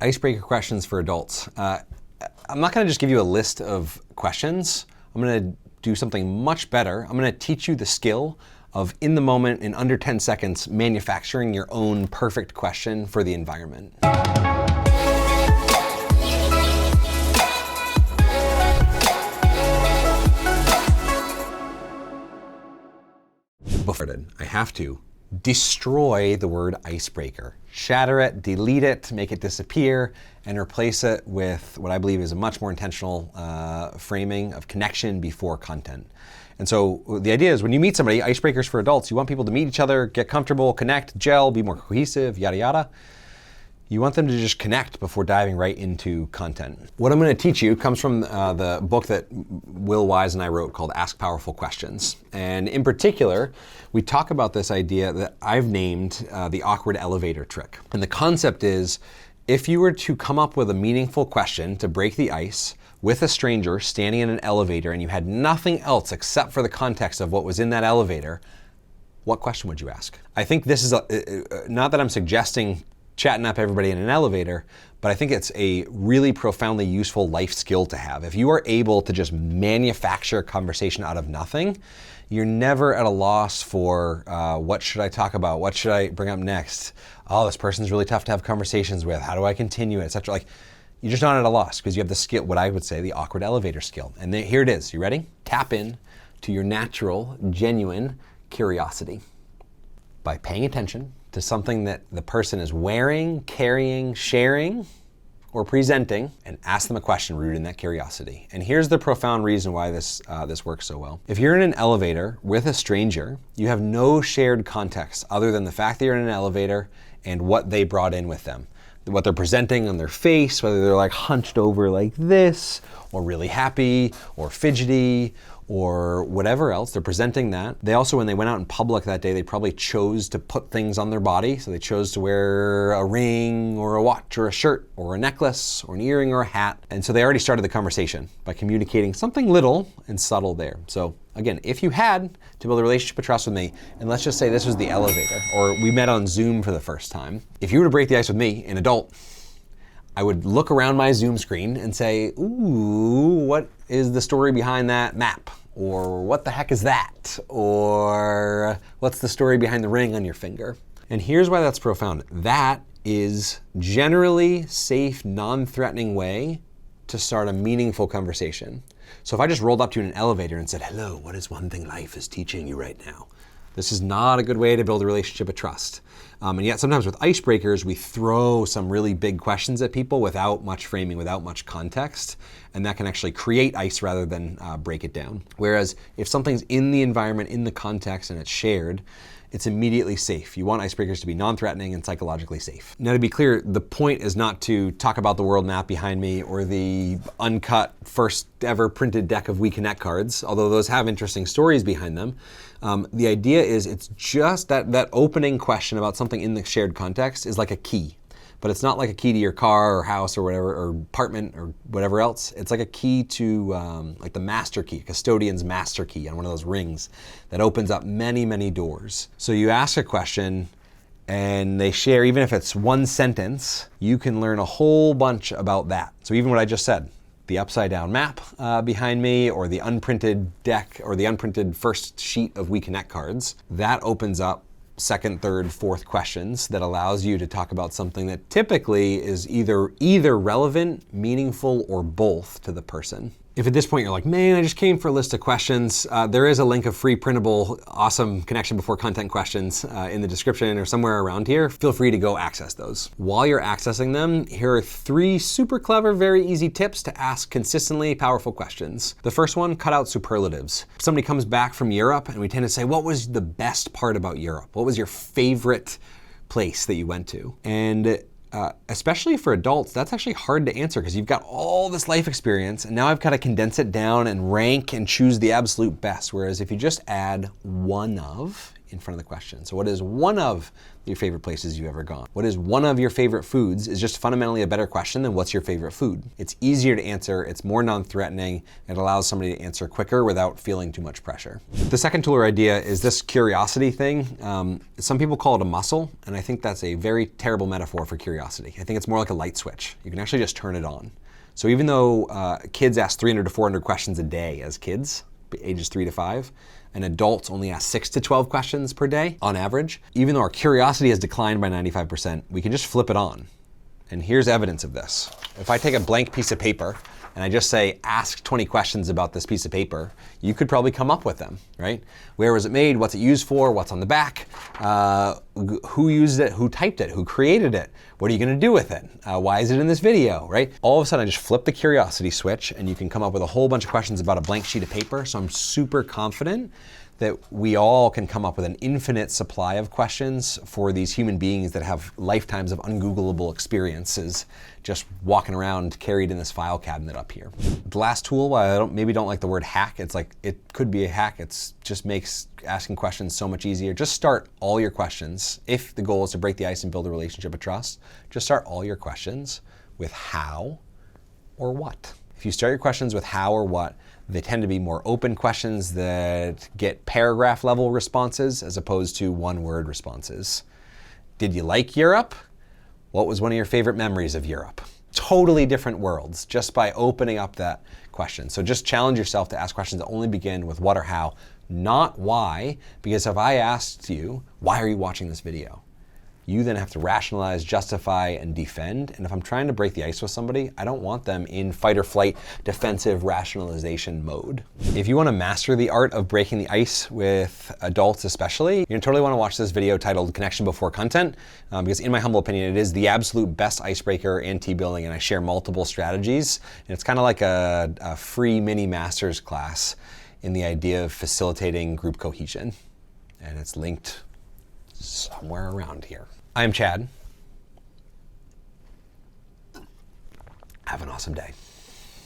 Icebreaker questions for adults. I'm not going to just give you a list of questions. I'm going to do something much better. I'm going to teach you the skill of, in the moment, in under 10 seconds, manufacturing your own perfect question for the environment. Before I have to destroy the word icebreaker. Shatter it, delete it, make it disappear, and replace it with what I believe is a much more intentional framing of connection before content. And so the idea is when you meet somebody, icebreakers for adults, you want people to meet each other, get comfortable, connect, gel, be more cohesive, yada yada. You want them to just connect before diving right into content. What I'm going to teach you comes from the book that Will Wise and I wrote called Ask Powerful Questions. And in particular, we talk about this idea that I've named the awkward elevator trick. And the concept is, if you were to come up with a meaningful question to break the ice with a stranger standing in an elevator and you had nothing else except for the context of what was in that elevator, what question would you ask? I think this is, not that I'm suggesting chatting up everybody in an elevator, but I think it's a really profoundly useful life skill to have. If you are able to just manufacture a conversation out of nothing, you're never at a loss for what should I talk about? What should I bring up next? Oh, this person's really tough to have conversations with. How do I continue it, etc. Like, you're just not at a loss because you have the skill, what I would say, the awkward elevator skill. And here it is. You ready? Tap in to your natural, genuine curiosity by paying attention to something that the person is wearing, carrying, sharing, or presenting, and ask them a question rooted in that curiosity. And here's the profound reason why this works so well. If you're in an elevator with a stranger, you have no shared context other than the fact that you're in an elevator and what they brought in with them. What they're presenting on their face, whether they're like hunched over like this, or really happy, or fidgety, or whatever else, they're presenting that. They also, when they went out in public that day, they probably chose to put things on their body. So they chose to wear a ring or a watch or a shirt or a necklace or an earring or a hat. And so they already started the conversation by communicating something little and subtle there. So again, if you had to build a relationship of trust with me, and let's just say this was the elevator, or we met on Zoom for the first time, if you were to break the ice with me, an adult, I would look around my Zoom screen and say, ooh, what is the story behind that map? Or what the heck is that? Or what's the story behind the ring on your finger? And here's why that's profound. That is generally safe, non-threatening way to start a meaningful conversation. So if I just rolled up to you in an elevator and said, hello, what is one thing life is teaching you right now? This is not a good way to build a relationship of trust. And yet sometimes with icebreakers, we throw some really big questions at people without much framing, without much context, and that can actually create ice rather than break it down. Whereas if something's in the environment, in the context, and it's shared, it's immediately safe. You want icebreakers to be non-threatening and psychologically safe. Now, to be clear, the point is not to talk about the world map behind me or the uncut first ever printed deck of We Connect cards, although those have interesting stories behind them. The idea is it's just that opening question about something in the shared context is like a key. But it's not like a key to your car or house or whatever, or apartment or whatever else. It's like a key to like the master key, custodian's master key on one of those rings that opens up many, many doors. So you ask a question and they share, even if it's one sentence, you can learn a whole bunch about that. So even what I just said, the upside down map behind me, or the unprinted deck, or the unprinted first sheet of We Connect cards, that opens up second, third, fourth questions that allows you to talk about something that typically is either relevant, meaningful, or both to the person. If at this point you're like, man, I just came for a list of questions, there is a link of free printable, awesome connection before content questions in the description or somewhere around here. Feel free to go access those. While you're accessing them, here are 3 super clever, very easy tips to ask consistently powerful questions. The first one, cut out superlatives. If somebody comes back from Europe and we tend to say, what was the best part about Europe? What was your favorite place that you went to? And especially for adults, that's actually hard to answer because you've got all this life experience and now I've got to condense it down and rank and choose the absolute best. Whereas if you just add one of in front of the question. So what is one of your favorite places you've ever gone? What is one of your favorite foods is just fundamentally a better question than what's your favorite food. It's easier to answer, it's more non-threatening, it allows somebody to answer quicker without feeling too much pressure. The second tool or idea is this curiosity thing. Some people call it a muscle, and I think that's a very terrible metaphor for curiosity. I think it's more like a light switch. You can actually just turn it on. So even though kids ask 300 to 400 questions a day as kids, ages 3 to 5, and adults only ask 6 to 12 questions per day on average. Even though our curiosity has declined by 95%, we can just flip it on. And here's evidence of this. If I take a blank piece of paper and I just say, ask 20 questions about this piece of paper, you could probably come up with them, right? Where was it made? What's it used for? What's on the back? Who used it? Who typed it? Who created it? What are you gonna do with it? Why is it in this video, right? All of a sudden, I just flip the curiosity switch and you can come up with a whole bunch of questions about a blank sheet of paper. So I'm super confident that we all can come up with an infinite supply of questions for these human beings that have lifetimes of ungoogleable experiences just walking around carried in this file cabinet up here. The last tool, while I maybe don't like the word hack, it's like, it could be a hack. It just makes asking questions so much easier. Just start all your questions. If the goal is to break the ice and build a relationship of trust, just start all your questions with how or what. If you start your questions with how or what, they tend to be more open questions that get paragraph level responses as opposed to one word responses. Did you like Europe? What was one of your favorite memories of Europe? Totally different worlds just by opening up that question. So just challenge yourself to ask questions that only begin with what or how, not why, because if I asked you, why are you watching this video? You then have to rationalize, justify, and defend. And if I'm trying to break the ice with somebody, I don't want them in fight or flight, defensive rationalization mode. If you want to master the art of breaking the ice with adults especially, you're gonna totally want to watch this video titled Connection Before Content, because in my humble opinion, it is the absolute best icebreaker in team building, and I share multiple strategies. And it's kind of like a free mini master's class in the idea of facilitating group cohesion. And it's linked somewhere around here. I'm Chad. Have an awesome day.